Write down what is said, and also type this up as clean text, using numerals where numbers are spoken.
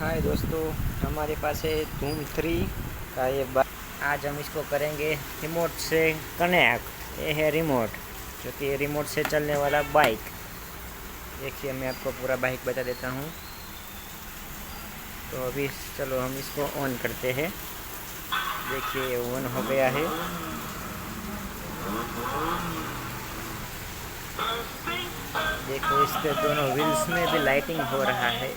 हाय दोस्तों, हमारे पास है धूम 3 का ये बाइक। आज हम इसको करेंगे रिमोट से कनेक्ट। ये है रिमोट, जो कि रिमोट से चलने वाला बाइक। देखिए, मैं आपको पूरा बाइक बता देता हूँ। तो अभी चलो हम इसको ऑन करते हैं। देखिए, ऑन हो गया है। देखो, इसके दोनों व्हील्स में भी लाइटिंग हो रहा है।